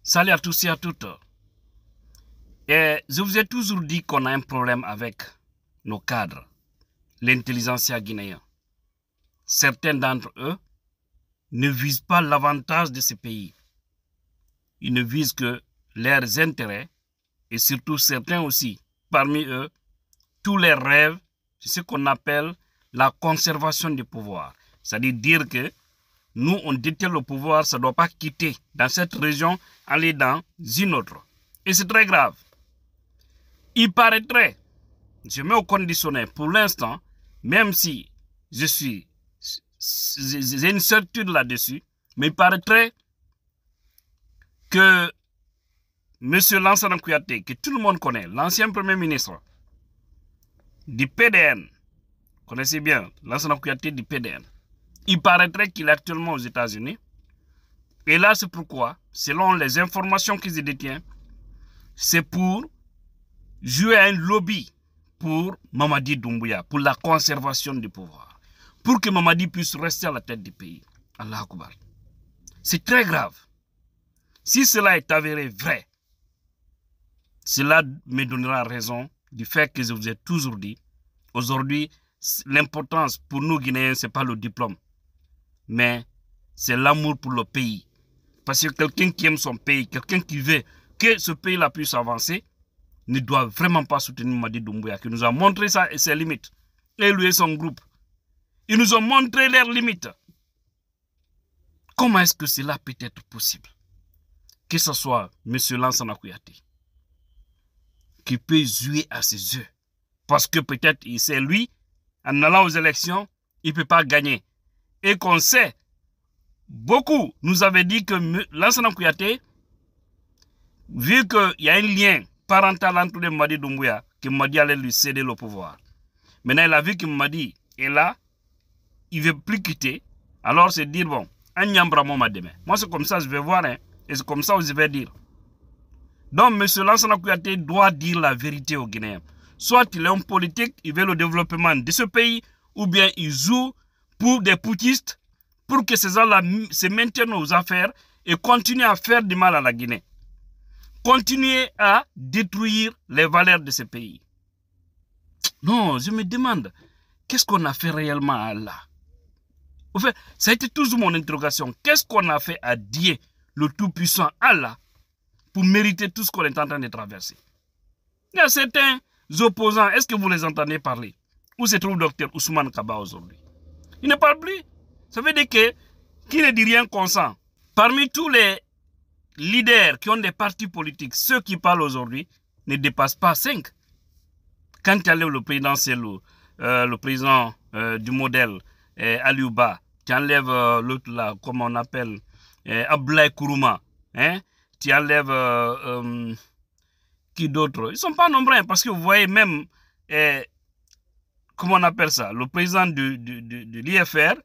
Salut à tous et à toutes. Et je vous ai toujours dit qu'on a un problème avec nos cadres, l'intelligentsia guinéenne. Certains d'entre eux ne visent pas l'avantage de ce pays. Ils ne visent que leurs intérêts et surtout certains aussi, parmi eux, tous leurs rêves, c'est ce qu'on appelle la conservation du pouvoir. C'est-à-dire dire que nous, on détient le pouvoir, ça ne doit pas quitter dans cette région, aller dans une autre. Et c'est très grave. Il paraîtrait, je mets au conditionnel pour l'instant, même si j'ai une certitude là-dessus, mais il paraîtrait que M. Lansana Kouyaté, que tout le monde connaît, l'ancien Premier ministre du PDN, connaissez bien Lansana Kouyaté du PDN, il paraîtrait qu'il est actuellement aux États-Unis. Et là, c'est pourquoi, selon les informations qu'il détient, c'est pour jouer un lobby pour Mamadi Doumbouya, pour la conservation du pouvoir, pour que Mamadi puisse rester à la tête du pays. Allah Akbar. C'est très grave. Si cela est avéré vrai, cela me donnera raison du fait que je vous ai toujours dit, aujourd'hui, l'importance pour nous Guinéens, ce n'est pas le diplôme, mais c'est l'amour pour le pays. Parce que quelqu'un qui aime son pays, quelqu'un qui veut que ce pays-là puisse avancer, ne doit vraiment pas soutenir Mamadi Doumbouya, qui nous a montré ça et ses limites. Et lui et son groupe. Ils nous ont montré leurs limites. Comment est-ce que cela peut être possible? Que ce soit M. Lansana Kouyaté, qui peut jouer à ses yeux. Parce que peut-être c'est lui, en allant aux élections, il ne peut pas gagner. Et qu'on sait, beaucoup nous avaient dit que Lansana Kouyaté, vu qu'il y a un lien parental entre Mamadi Doumbouya, que Mamadi allait lui céder le pouvoir. Maintenant, il a vu que Mamadi est là, il ne veut plus quitter. Alors, c'est dire, bon, un nyambra m'a demain. Moi, c'est comme ça que je vais voir, hein, et c'est comme ça que je vais dire. Donc, M. Lansana Kouyaté doit dire la vérité aux Guinéens. Soit il est homme politique, il veut le développement de ce pays, ou bien il joue pour des poutistes, pour que ces gens-là se maintiennent aux affaires et continuent à faire du mal à la Guinée. Continuer à détruire les valeurs de ce pays. Non, je me demande, qu'est-ce qu'on a fait réellement à Allah? En fait, ça a été toujours mon interrogation. Qu'est-ce qu'on a fait à Dieu, le Tout-Puissant Allah, pour mériter tout ce qu'on est en train de traverser? Il y a certains opposants, est-ce que vous les entendez parler? Où se trouve Dr Ousmane Kaba aujourd'hui? Il ne parle plus. Ça veut dire que, qui ne dit rien consent. Parmi tous les leaders qui ont des partis politiques, ceux qui parlent aujourd'hui, ne dépassent pas 5. Quand tu enlèves le président, c'est le président du modèle, Aliouba, tu enlèves l'autre là, comment on appelle, Abdoulaye Kourouma, hein? Tu enlèves qui d'autre? Ils ne sont pas nombreux, parce que vous voyez même, comment on appelle ça, le président de l'IFR,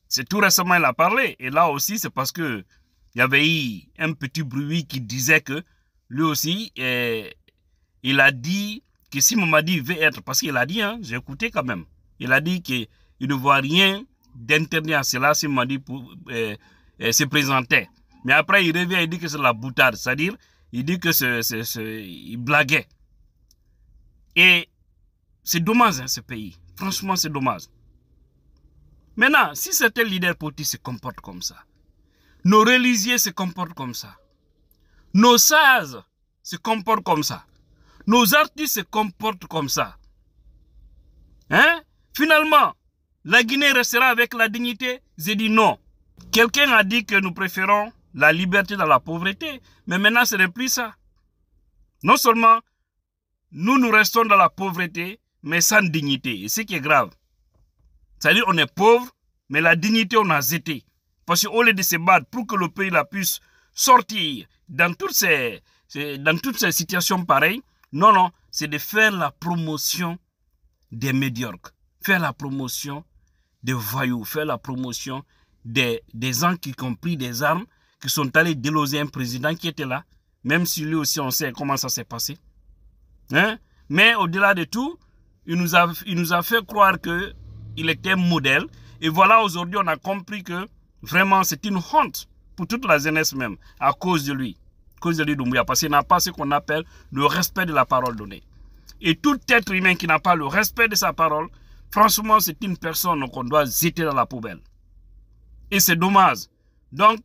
c'est tout récemment il a parlé, et là aussi c'est parce que il y avait eu un petit bruit qui disait que lui aussi, il a dit que si Mamadi veut être, parce qu'il a dit, hein, j'ai écouté quand même, il a dit qu'il ne voit rien d'interdit à cela si Mamadi se présentait. Mais après il revient et dit que c'est la boutade, c'est-à-dire, il dit que il blaguait. Et c'est dommage, hein, ce pays. Franchement, c'est dommage. Maintenant, si certains leaders politiques se comportent comme ça, nos religieux se comportent comme ça, nos sages se comportent comme ça, nos artistes se comportent comme ça, hein? Finalement, la Guinée restera avec la dignité? J'ai dit non. Quelqu'un a dit que nous préférons la liberté dans la pauvreté, mais maintenant ce n'est plus ça. Non seulement nous restons dans la pauvreté, mais sans dignité. Et ce qui est grave, c'est-à-dire on est pauvre, mais la dignité on a jeté. Parce qu'au lieu de se battre pour que le pays la puisse sortir dans toutes ces situations pareilles, non, c'est de faire la promotion des médiocres, faire la promotion des voyous, faire la promotion des gens qui ont pris des armes, qui sont allés déloger un président qui était là, même si lui aussi on sait comment ça s'est passé. Hein? Mais au-delà de tout, il nous a fait croire qu'il était un modèle. Et voilà, aujourd'hui, on a compris que vraiment, c'est une honte pour toute la jeunesse même, à cause de lui. À cause de lui, Doumbouya, parce qu'il n'a pas ce qu'on appelle le respect de la parole donnée. Et tout être humain qui n'a pas le respect de sa parole, franchement, c'est une personne qu'on doit jeter dans la poubelle. Et c'est dommage. Donc,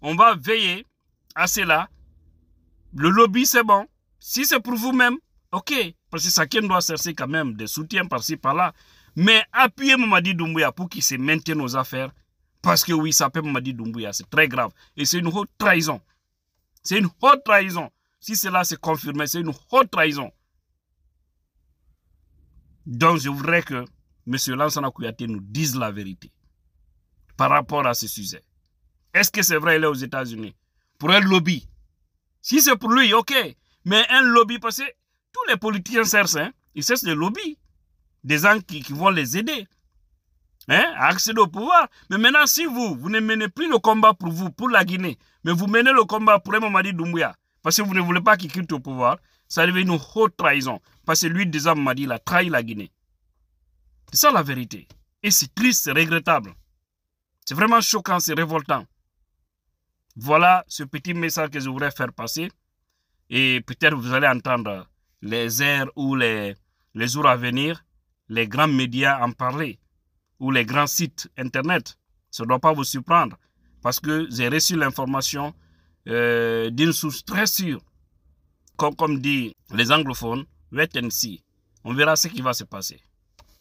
on va veiller à cela. Le lobby, c'est bon. Si c'est pour vous-même, ok. Parce que chacun doit chercher quand même des soutiens par-ci, par-là. Mais appuyez Mamadi Doumbouya pour qu'il se maintienne aux affaires. Parce que oui, ça peut Mamadi Doumbouya. C'est très grave. Et c'est une haute trahison. C'est une haute trahison. Si cela s'est confirmé, c'est une haute trahison. Donc, je voudrais que M. Lansana Kouyaté nous dise la vérité par rapport à ce sujet. Est-ce que c'est vrai, il est aux États-Unis pour un lobby? Si c'est pour lui, ok. Mais un lobby, parce que tous les politiciens cherchent, hein, ils cherchent des lobbies. Des gens qui vont les aider à accéder au pouvoir. Mais maintenant, si vous ne menez plus le combat pour vous, pour la Guinée, mais vous menez le combat pour Mamadi Doumbouya, parce que vous ne voulez pas qu'il quitte au pouvoir, ça devient une haute trahison. Parce que lui, déjà, Mamadi, il a trahi la Guinée. C'est ça la vérité. Et c'est triste, c'est regrettable. C'est vraiment choquant, c'est révoltant. Voilà ce petit message que je voudrais faire passer. Et peut-être vous allez entendre les heures ou les jours à venir, les grands médias en parler, ou les grands sites internet. Ça ne doit pas vous surprendre, parce que j'ai reçu l'information d'une source très sûre. Comme disent les anglophones, wait and see. On verra ce qui va se passer.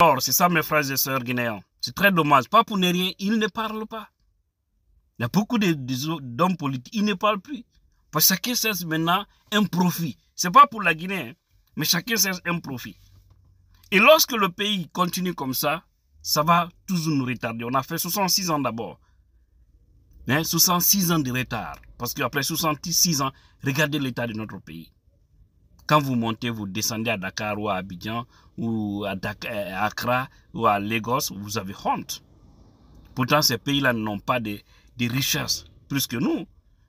Alors, c'est ça mes frères et sœurs guinéens. C'est très dommage. Pas pour ne rien, ils ne parlent pas. Il y a beaucoup d'hommes politiques, ils ne parlent plus. Parce que chacun cherche maintenant un profit. Ce n'est pas pour la Guinée, hein, mais chacun cherche un profit. Et lorsque le pays continue comme ça va toujours nous retarder. On a fait 66 ans d'abord. 66 ans de retard. Parce qu'après 66 ans, regardez l'état de notre pays. Quand vous montez, vous descendez à Dakar ou à Abidjan, ou à Accra, ou à Lagos, vous avez honte. Pourtant, ces pays-là n'ont pas de richesses plus que nous.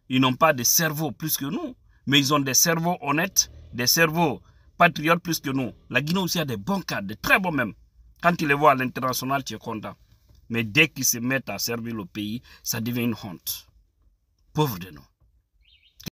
Ils n'ont pas de cerveau plus que nous. Mais ils ont des cerveaux honnêtes, des cerveaux patriotes plus que nous. La Guinée aussi a des bons cadres, de très bons même. Quand tu les vois à l'international, tu es content. Mais dès qu'ils se mettent à servir le pays, ça devient une honte. Pauvre de nous.